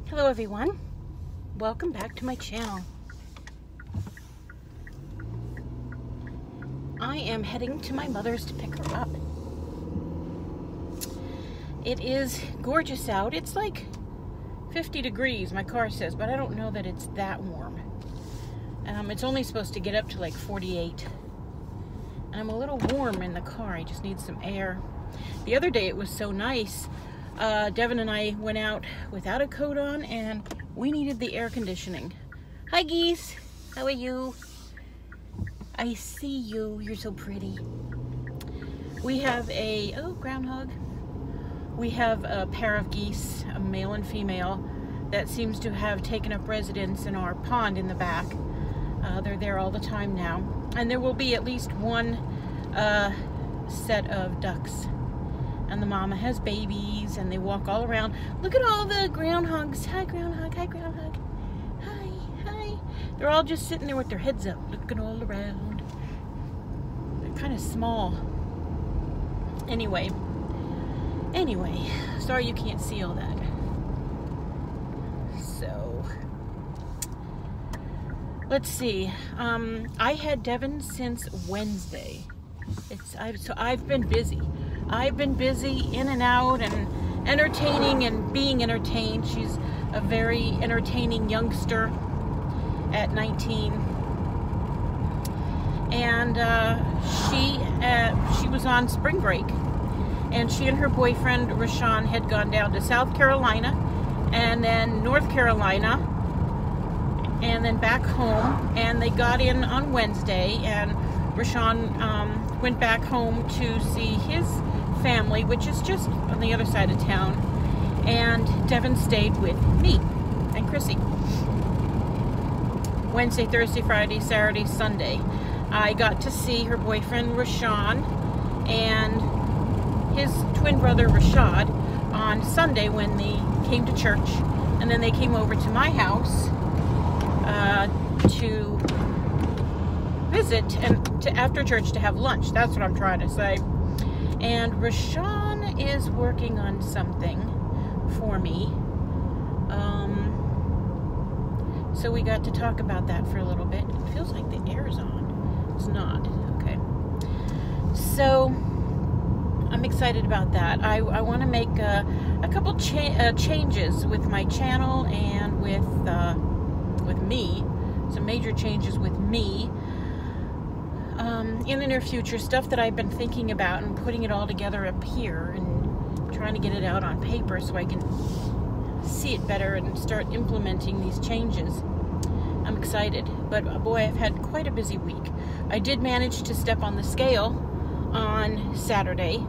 Hello everyone, welcome back to my channel. I am heading to my mother's to pick her up. It is gorgeous out. It's like 50 degrees, my car says, but I don't know that it's that warm. It's only supposed to get up to like 48. And I'm a little warm in the car. I just need some air. The other day it was so nice. Devin and I went out without a coat on and we needed the air conditioning. Hi geese, how are you? I see you, you're so pretty. We have a, oh, groundhog. We have a pair of geese, a male and female, that seems to have taken up residence in our pond in the back. They're there all the time now. And there will be at least one set of ducks. And the mama has babies and they walk all around. Look at all the groundhogs. Hi groundhog, hi groundhog. Hi, hi. They're all just sitting there with their heads up, looking all around. They're kind of small. Anyway, sorry you can't see all that. So, let's see. I had Devin since Wednesday. So I've been busy. I've been busy in and out and entertaining and being entertained. She's a very entertaining youngster at 19. And she was on spring break. And she and her boyfriend, Rashawn, had gone down to South Carolina and then North Carolina and then back home. And they got in on Wednesday and Rashawn went back home to see his family, which is just on the other side of town, and Devin stayed with me and Chrissy. Wednesday, Thursday, Friday, Saturday, Sunday. I got to see her boyfriend Rashawn and his twin brother Rashad on Sunday when they came to church, and then they came over to my house to visit and after church to have lunch. That's what I'm trying to say. And Rashawn is working on something for me. So we got to talk about that for a little bit. It feels like the air is on. It's not. Okay. So I'm excited about that. I want to make a couple changes with my channel and with me. Some major changes with me. In the near future, stuff that I've been thinking about and putting it all together up here and trying to get it out on paper so I can see it better and start implementing these changes. I'm excited, but boy, I've had quite a busy week. I did manage to step on the scale on Saturday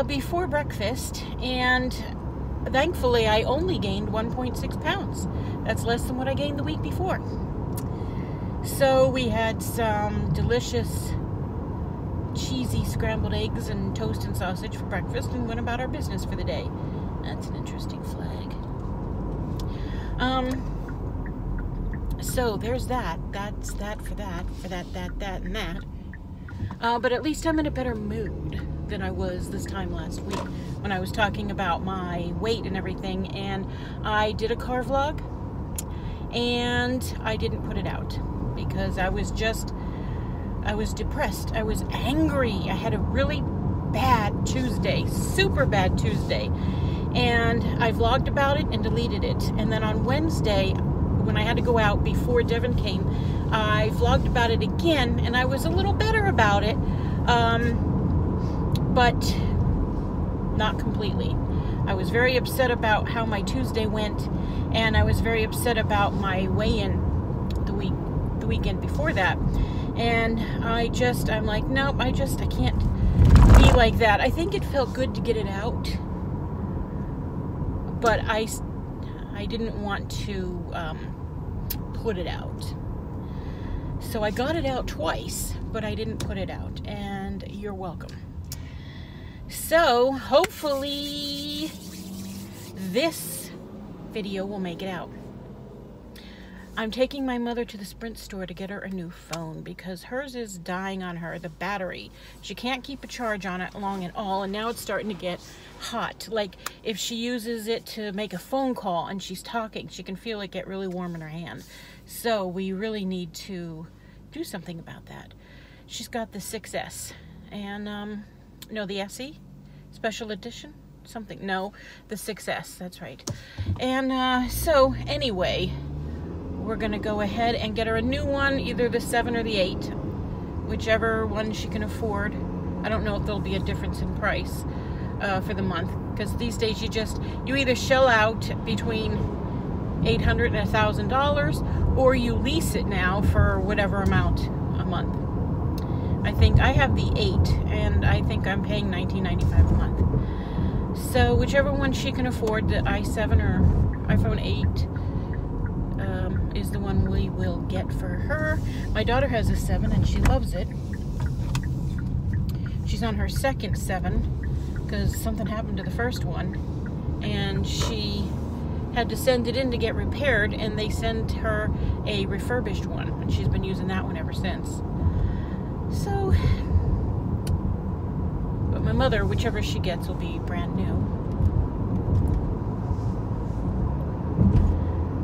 before breakfast, and thankfully I only gained 1.6 pounds. That's less than what I gained the week before. So we had some delicious cheesy scrambled eggs and toast and sausage for breakfast and went about our business for the day. That's an interesting flag. So there's that. That's that for that, and that. But at least I'm in a better mood than I was this time last week when I was talking about my weight and everything. And I did a car vlog and I didn't put it out because I was depressed. I was angry. I had a really bad Tuesday, super bad Tuesday. And I vlogged about it and deleted it. And then on Wednesday, when I had to go out before Devin came, I vlogged about it again, and I was a little better about it, but not completely. I was very upset about how my Tuesday went, and I was very upset about my weigh-in the weekend before that. And I'm like, nope, I can't be like that. I think it felt good to get it out, but I didn't want to put it out. So I got it out twice, but I didn't put it out, and you're welcome. So hopefully this video will make it out. I'm taking my mother to the Sprint store to get her a new phone because hers is dying on her, the battery. She can't keep a charge on it long at all, and now it's starting to get hot. Like if she uses it to make a phone call and she's talking, she can feel it get really warm in her hand. So we really need to do something about that. She's got the 6S and no, the SE special edition, something. No, the 6S, that's right. And so anyway, we're gonna go ahead and get her a new one, either the 7 or the 8, whichever one she can afford. I don't know if there'll be a difference in price for the month, because these days you either shell out between $800 and $1,000, or you lease it now for whatever amount a month. I think I have the 8, and I think I'm paying $19.95 a month. So whichever one she can afford, the i7 or iPhone 8, is the one we will get for her. My daughter has a 7 and she loves it. She's on her second 7 because something happened to the first one, and she had to send it in to get repaired, and they sent her a refurbished one, and she's been using that one ever since. So, but my mother, whichever she gets, will be brand new.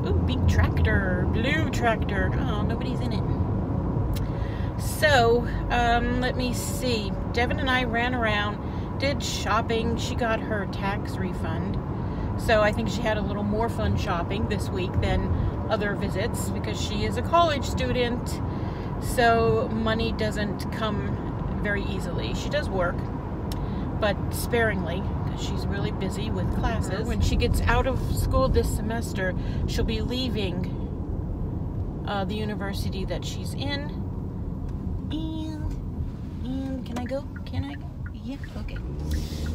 Ooh, big tractor, blue tractor. Oh, nobody's in it. So, let me see. Devin and I ran around, did shopping. She got her tax refund. So I think she had a little more fun shopping this week than other visits because she is a college student. So money doesn't come very easily. She does work, but sparingly, because she's really busy with classes. When she gets out of school this semester, she'll be leaving the university that she's in. And can I go? Can I go? Yeah, okay.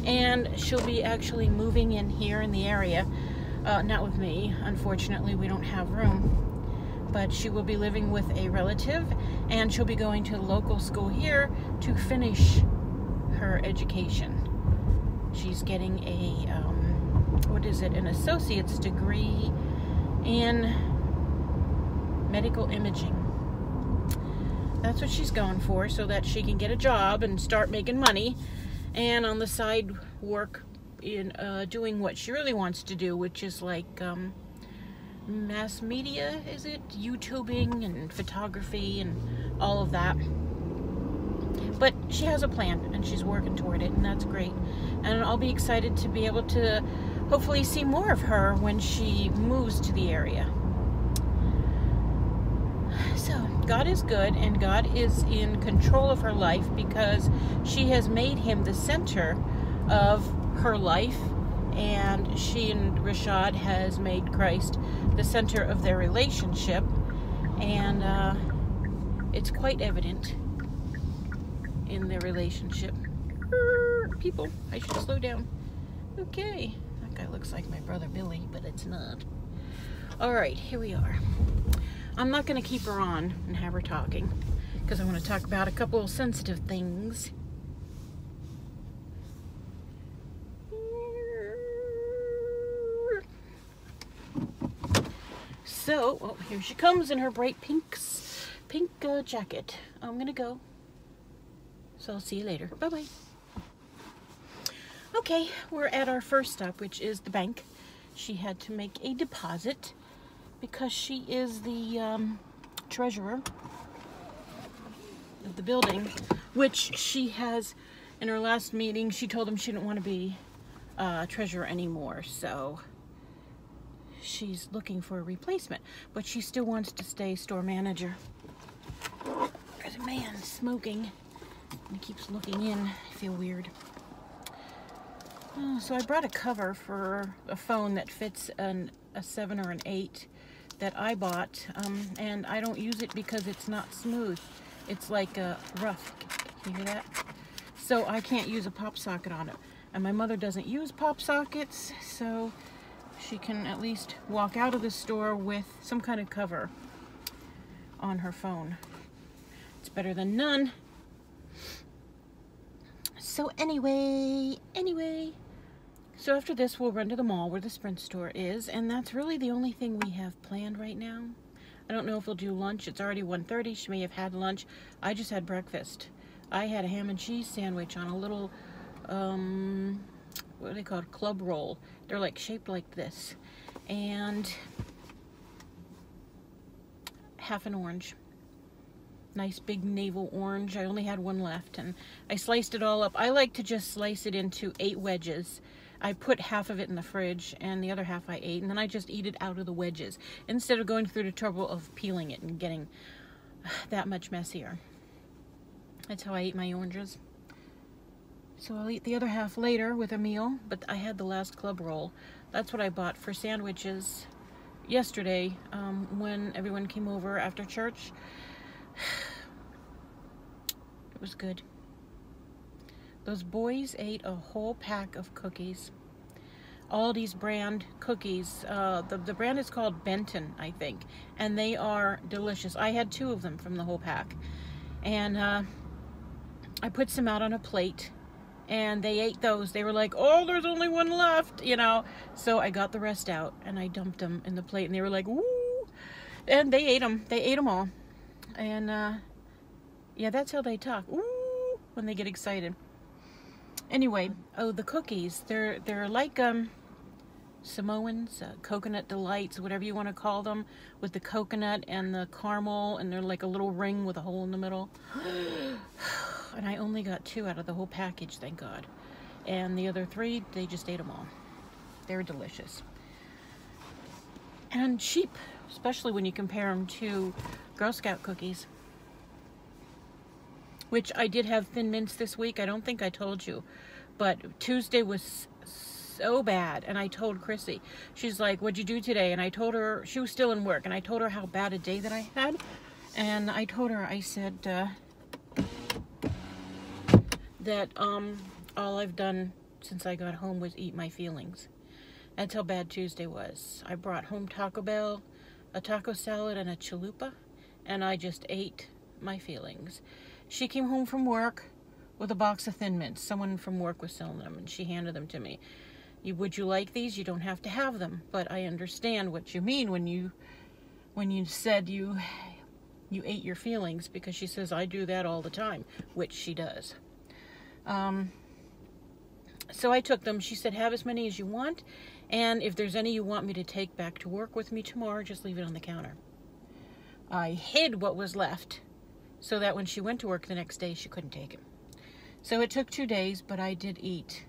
And she'll be actually moving in here in the area. Not with me. Unfortunately, we don't have room. But she will be living with a relative, and she'll be going to the local school here to finish her education. She's getting a, an associate's degree in medical imaging. That's what she's going for, so that she can get a job and start making money, and on the side work in doing what she really wants to do, which is like mass media, is it? YouTubing and photography and all of that. But she has a plan and she's working toward it, and that's great. And I'll be excited to be able to hopefully see more of her when she moves to the area. So God is good, and God is in control of her life because she has made him the center of her life, and she and Rashad has made Christ the center of their relationship, and it's quite evident in their relationship. People, I should slow down. Okay, that guy looks like my brother Billy, but it's not. Alright, here we are. I'm not going to keep her on and have her talking, because I want to talk about a couple of sensitive things. So, oh, here she comes in her bright pink jacket. I'm going to go. So I'll see you later. Bye-bye. Okay, we're at our first stop, which is the bank. She had to make a deposit because she is the treasurer of the building, which she has, in her last meeting, she told them she didn't want to be treasurer anymore, so she's looking for a replacement, but she still wants to stay store manager. There's a man smoking, and he keeps looking in. I feel weird. So I brought a cover for a phone that fits a 7 or an 8 that I bought, and I don't use it because it's not smooth. It's like rough. Can you hear that? So I can't use a pop socket on it. And my mother doesn't use pop sockets, so she can at least walk out of the store with some kind of cover on her phone. It's better than none. So anyway, so after this we'll run to the mall where the Sprint store is, and that's really the only thing we have planned right now. I don't know if we'll do lunch. It's already 1:30. She may have had lunch. I just had breakfast. I had a ham and cheese sandwich on a little, what are they called? Club roll. They're like shaped like this. And half an orange. Nice big navel orange. I only had one left, and I sliced it all up. I like to just slice it into 8 wedges. I put half of it in the fridge, and the other half I ate, and then I just eat it out of the wedges instead of going through the trouble of peeling it and getting that much messier. That's how I eat my oranges. So I'll eat the other half later with a meal, but I had the last club roll. That's what I bought for sandwiches yesterday when everyone came over after church. It was good. Those boys ate a whole pack of cookies. Aldi's brand cookies. The brand is called Benton, I think, and they are delicious. I had 2 of them from the whole pack, and I put some out on a plate, and they ate those. They were like, "Oh, there's only one left," you know. So I got the rest out and I dumped them in the plate, and they were like, "Woo!" And they ate them. They ate them all. And yeah, that's how they talk. Ooh, when they get excited. Anyway, oh, the cookies. They're like Samoans, coconut delights, whatever you want to call them, with the coconut and the caramel, and they're like a little ring with a hole in the middle. And I only got 2 out of the whole package, thank God. And the other 3, they just ate them all. They're delicious. And cheap, especially when you compare them to Girl Scout cookies. Which I did have Thin Mints this week. I don't think I told you. But Tuesday was so bad. And I told Chrissy. She's like, "What'd you do today?" And I told her, she was still in work. And I told her how bad a day that I had. And I told her, I said that all I've done since I got home was eat my feelings. That's how bad Tuesday was. I brought home Taco Bell, a taco salad, and a chalupa. And I just ate my feelings. She came home from work with a box of Thin Mints. Someone from work was selling them, and she handed them to me. Would you like these? You don't have to have them, but I understand what you mean when you said you ate your feelings, because she says I do that all the time, which she does. So I took them. She said, "Have as many as you want, and if there's any you want me to take back to work with me tomorrow, just leave it on the counter." I hid what was left so that when she went to work the next day, she couldn't take it. So it took 2 days, but I did eat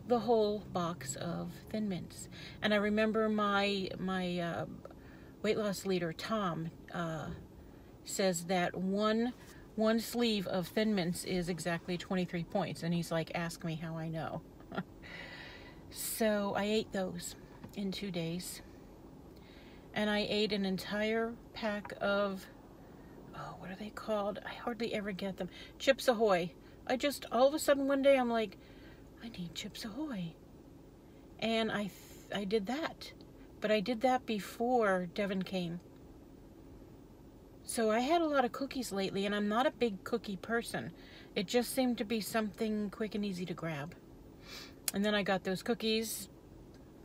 the whole box of Thin Mints. And I remember my weight loss leader, Tom, says that one sleeve of Thin Mints is exactly 23 points. And he's like, "Ask me how I know." So I ate those in 2 days. And I ate an entire pack of, what are they called? I hardly ever get them. Chips Ahoy. All of a sudden one day I'm like, I need Chips Ahoy. And I did that. But I did that before Devin came. So I had a lot of cookies lately, and I'm not a big cookie person. It just seemed to be something quick and easy to grab. And then I got those cookies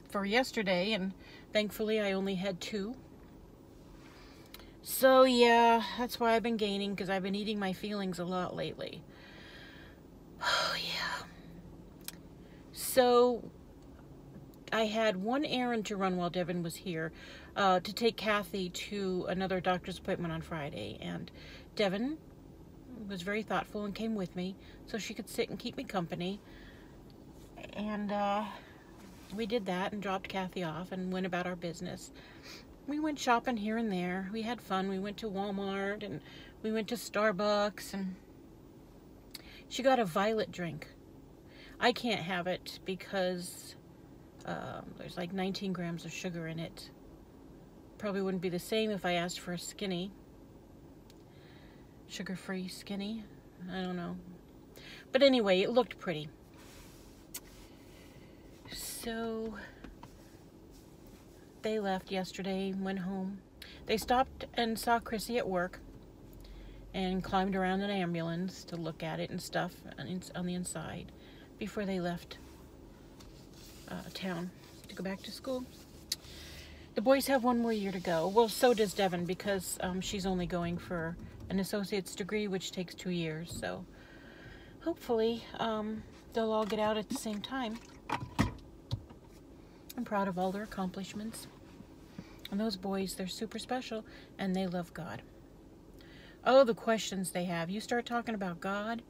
for yesterday, and thankfully I only had 2. So yeah, that's why I've been gaining, because I've been eating my feelings a lot lately. Oh yeah. So I had one errand to run while Devin was here, to take Kathy to another doctor's appointment on Friday, and Devin was very thoughtful and came with me so she could sit and keep me company. And we did that and dropped Kathy off and went about our business. We went shopping here and there. We had fun. We went to Walmart and we went to Starbucks, and she got a violet drink. I can't have it because there's like 19 grams of sugar in it. Probably wouldn't be the same if I asked for a skinny. Sugar-free skinny. I don't know. But anyway, it looked pretty. So they left yesterday, went home. They stopped and saw Chrissy at work and climbed around an ambulance to look at it and stuff on the inside before they left town to go back to school. The boys have 1 more year to go. Well, so does Devin, because she's only going for an associate's degree, which takes 2 years. So hopefully they'll all get out at the same time. I'm proud of all their accomplishments. And those boys, they're super special, and they love God. Oh, the questions they have. You start talking about God,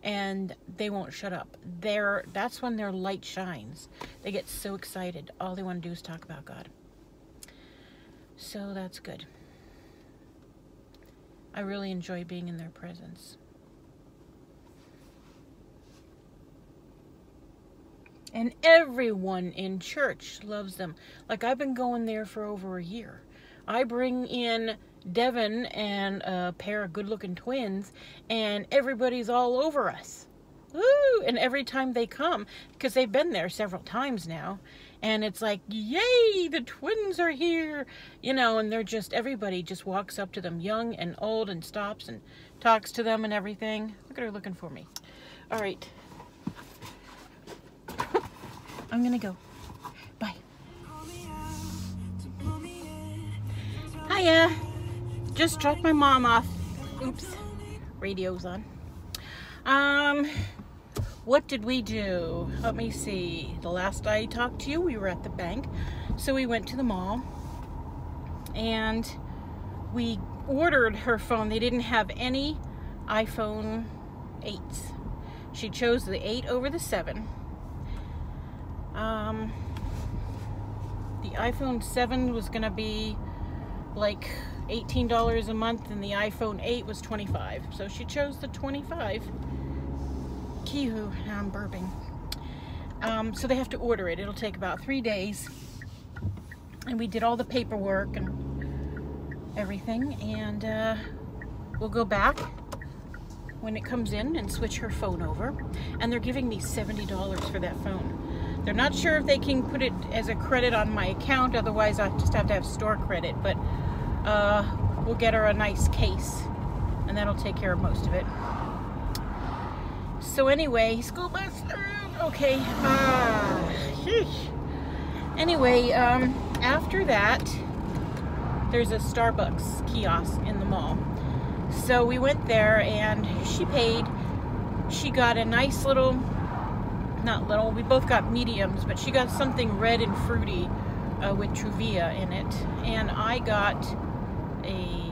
and they won't shut up. That's when their light shines. They get so excited. All they want to do is talk about God. So that's good. I really enjoy being in their presence. And everyone in church loves them. Like, I've been going there for over a year. I bring in Devin and a pair of good-looking twins, and everybody's all over us. Woo! And every time they come, because they've been there several times now, and it's like, yay, the twins are here, you know, and everybody just walks up to them, young and old, and stops and talks to them and everything. Look at her looking for me. All right. I'm gonna go. Bye. Hiya. Just dropped my mom off. Oops. Radio's on. What did we do? Let me see. The last I talked to you, we were at the bank. So we went to the mall and we ordered her phone. They didn't have any iPhone 8s. She chose the 8 over the 7. The iPhone 7 was gonna be like $18 a month, and the iPhone 8 was $25. So she chose the 25. Kihu, now I'm burping. So they have to order it. It'll take about 3 days. And we did all the paperwork and everything, and we'll go back when it comes in and switch her phone over. And they're giving me $70 for that phone. They're not sure if they can put it as a credit on my account, otherwise I just have to have store credit, but we'll get her a nice case, and that'll take care of most of it. So anyway, school bus, okay, anyway, after that, there's a Starbucks kiosk in the mall. So we went there, and she paid. She got a nice little, not little, we both got mediums, but she got something red and fruity with Truvia in it, and I got a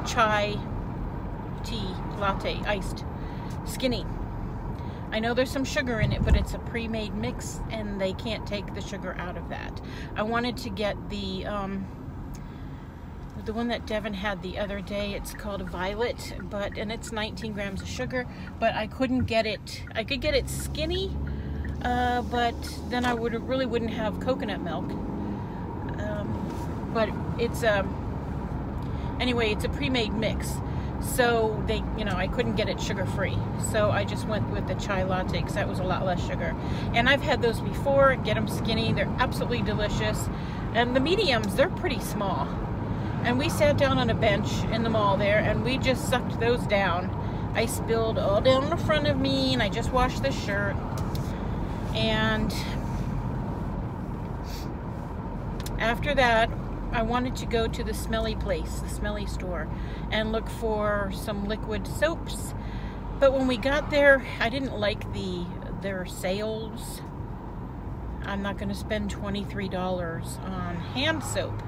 chai tea latte, iced, skinny. I know there's some sugar in it, but it's a pre-made mix, and they can't take the sugar out of that. I wanted to get the one that Devin had the other day. It's called Violet, and it's 19 grams of sugar, but I couldn't get it. I could get it skinny, but then I really wouldn't have coconut milk. But it's anyway, it's a pre-made mix. So I couldn't get it sugar-free. So I just went with the chai latte because that was a lot less sugar. And I've had those before. Get them skinny. They're absolutely delicious. And the mediums, they're pretty small. And we sat down on a bench in the mall there, and we just sucked those down. I spilled all down the front of me, and I just washed the shirt. And after that, I wanted to go to the smelly place, the smelly store, and look for some liquid soaps. But when we got there, I didn't like their sales. I'm not going to spend $23 on hand soap.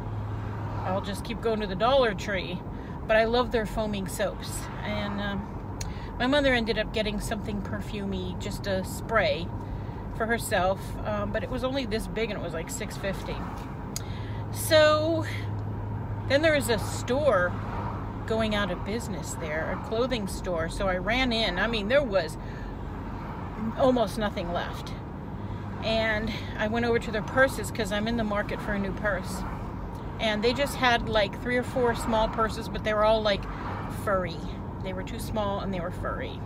I'll just keep going to the Dollar Tree. But I love their foaming soaps. And my mother ended up getting something perfumey, just a spray for herself. But it was only this big, and it was like $6.50. So then there was a store going out of business there, a clothing store. So I ran in. I mean, there was almost nothing left. And I went over to their purses because I'm in the market for a new purse. And they just had like 3 or 4 small purses, but they were all like furry. They were too small and they were furry.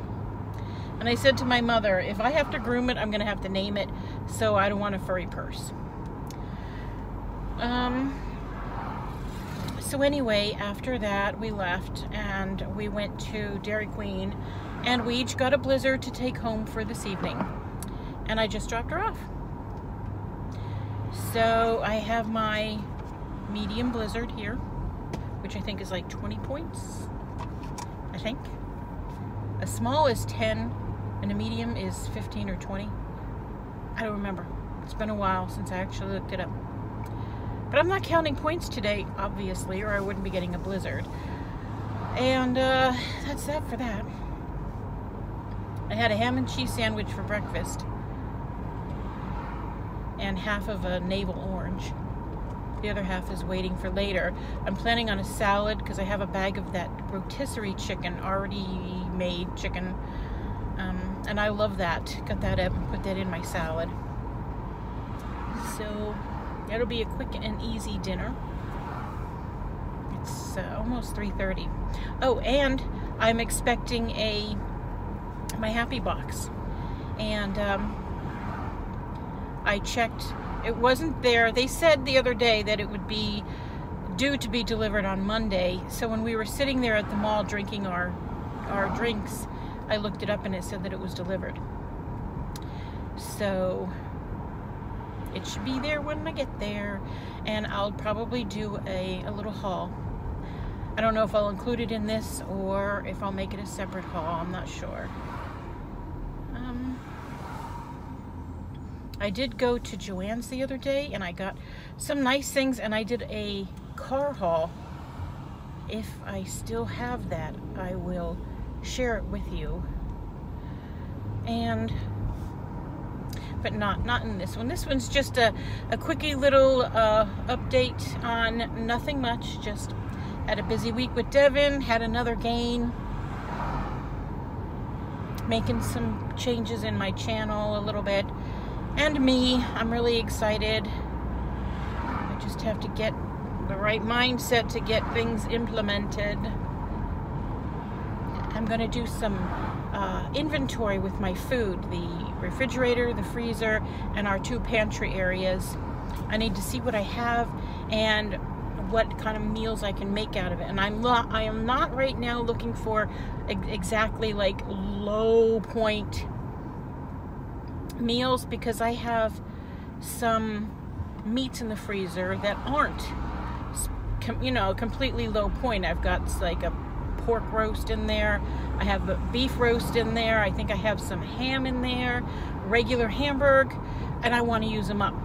And I said to my mother, if I have to groom it, I'm going to have to name it, so I don't want a furry purse. So anyway, after that, we left and we went to Dairy Queen, and we each got a Blizzard to take home for this evening. And I just dropped her off. So I have my medium blizzard here, which I think is like 20 points, I think. A small is 10 and a medium is 15 or 20. I don't remember. It's been a while since I actually looked it up. But I'm not counting points today, obviously, or I wouldn't be getting a blizzard. And that's that for that. I had a ham and cheese sandwich for breakfast and half of a navel orange. The other half is waiting for later. I'm planning on a salad because I have a bag of that rotisserie chicken, already made chicken. And I love that. Cut that up and put that in my salad. So that'll be a quick and easy dinner. It's almost 3:30. Oh, and I'm expecting my Happy Box. And I checked. It wasn't there. They said the other day that it would be due to be delivered on Monday. So when we were sitting there at the mall drinking our drinks, I looked it up and it said that it was delivered. So it should be there when I get there. And I'll probably do a little haul. I don't know if I'll include it in this or if I'll make it a separate haul. I'm not sure. I did go to Joann's the other day and I got some nice things, and I did a car haul. If I still have that, I will share it with you. But not in this one. This one's just a quickie little update on nothing much. Just had a busy week with Devin, had another gain. Making some changes in my channel a little bit. And me, I'm really excited. I just have to get the right mindset to get things implemented. I'm going to do some inventory with my food, the refrigerator, the freezer, and our 2 pantry areas. I need to see what I have and what kind of meals I can make out of it. And I am not right now looking for exactly like low point meals, because I have some meats in the freezer that aren't, completely low point. I've got like a pork roast in there. I have a beef roast in there. I think I have some ham in there, regular hamburger, and I want to use them up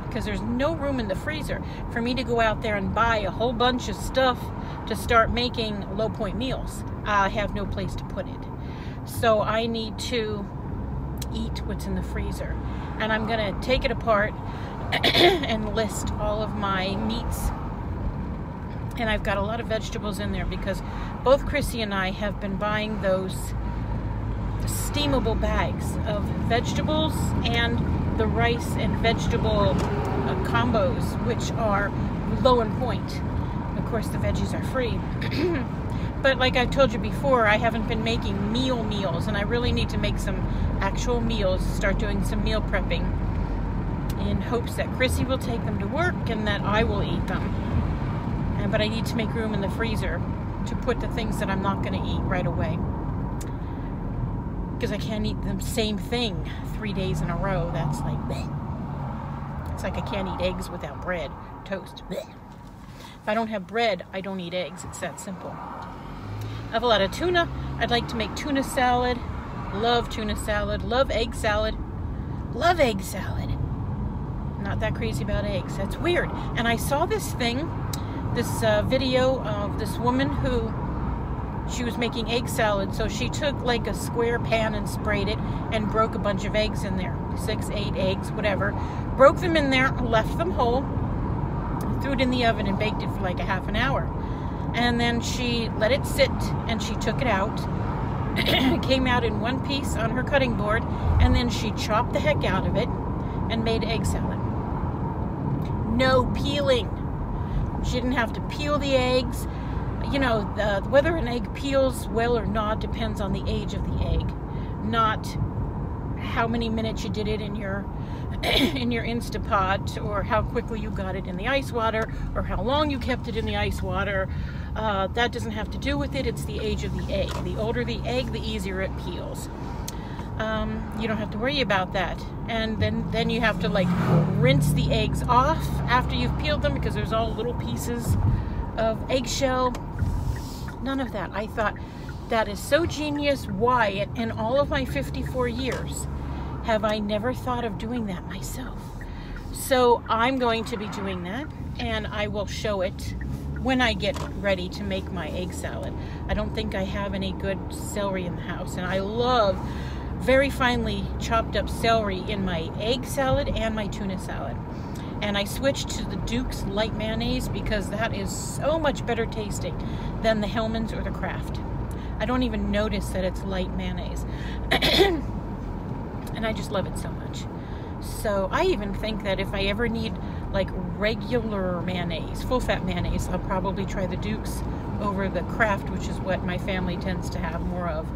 because there's no room in the freezer for me to go out there and buy a whole bunch of stuff to start making low point meals. I have no place to put it. So I need to eat what's in the freezer, and I'm gonna take it apart and list all of my meats. And I've got a lot of vegetables in there because both Chrissy and I have been buying those steamable bags of vegetables and the rice and vegetable combos, which are low in point. Of course, the veggies are free. But like I've told you before, I haven't been making meals, and I really need to make some actual meals, start doing some meal prepping in hopes that Chrissy will take them to work and that I will eat them. But I need to make room in the freezer to put the things that I'm not going to eat right away, because I can't eat the same thing 3 days in a row. That's like bleh. It's like I can't eat eggs without bread, toast. Bleh. If I don't have bread, I don't eat eggs. It's that simple. I have a lot of tuna. I'd like to make tuna salad. Love tuna salad. Love egg salad. Love egg salad. Not that crazy about eggs. That's weird. And I saw this thing, this video of this woman who, she was making egg salad. So she took like a square pan and sprayed it and broke a bunch of eggs in there. 6, 8 eggs, whatever. Broke them in there, left them whole, threw it in the oven and baked it for like a half an hour. And then she let it sit and she took it out. It came out in one piece on her cutting board, and then she chopped the heck out of it and made egg salad. No peeling. She didn't have to peel the eggs. You know, whether an egg peels well or not depends on the age of the egg, not how many minutes you did it in your Instapot, or how quickly you got it in the ice water, or how long you kept it in the ice water. That doesn't have to do with it. It's the age of the egg. The older the egg, the easier it peels. you don't have to worry about that. And then you have to like rinse the eggs off after you've peeled them because there's all little pieces of eggshell. None of that. I thought that is so genius. Why in all of my 54 years have I never thought of doing that myself? So I'm going to be doing that, and I will show it when I get ready to make my egg salad. I don't think I have any good celery in the house, and I love very finely chopped up celery in my egg salad and my tuna salad. And I switched to the Duke's light mayonnaise because that is so much better tasting than the Hellmann's or the Kraft. I don't even notice that it's light mayonnaise. And I just love it so much. So I even think that if I ever need like regular mayonnaise, full fat mayonnaise, I'll probably try the Duke's over the Kraft, which is what my family tends to have more of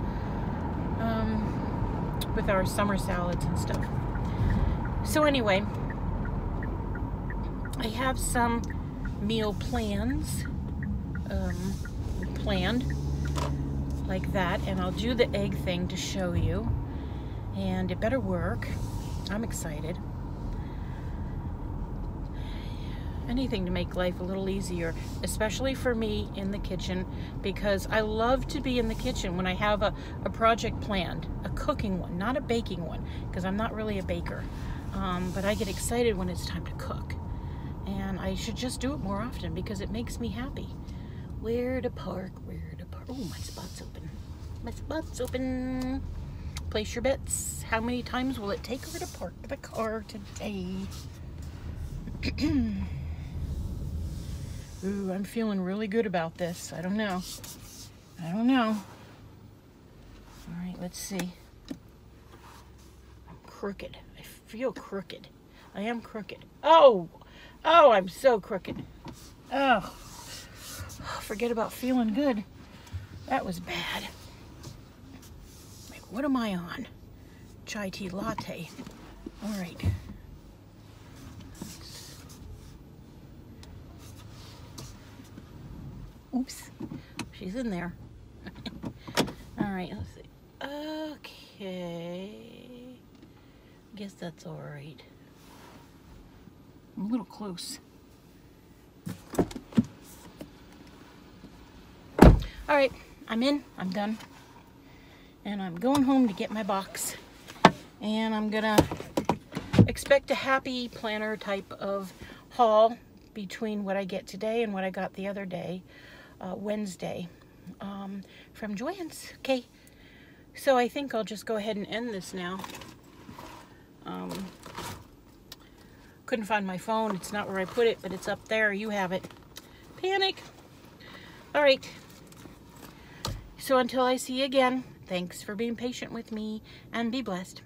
with our summer salads and stuff. So anyway, I have some meal plans planned like that, and I'll do the egg thing to show you, and it better work. I'm excited. Anything to make life a little easier, especially for me in the kitchen, because I love to be in the kitchen when I have a project planned, a cooking one, not a baking one, because I'm not really a baker. But I get excited when it's time to cook. And I should just do it more often because it makes me happy. Where to park, where to park. Oh, my spot's open. My spot's open. Place your bets. How many times will it take her to park the car today? Ooh, I'm feeling really good about this. I don't know. I don't know. All right, let's see. I'm crooked. I feel crooked. I am crooked. Oh, I'm so crooked. Oh, forget about feeling good. That was bad. Like, what am I on? Chai tea latte. All right. Oops, she's in there. All right, let's see. Okay, guess that's all right. I'm a little close. All right, I'm in, I'm done. And I'm going home to get my box. And I'm gonna expect a happy planner type of haul between what I get today and what I got the other day. Wednesday from Joann's. Okay, so I think I'll just go ahead and end this now. Couldn't find my phone. It's not where I put it, but it's up there. You have it. Panic. All right. So until I see you again, thanks for being patient with me, and be blessed.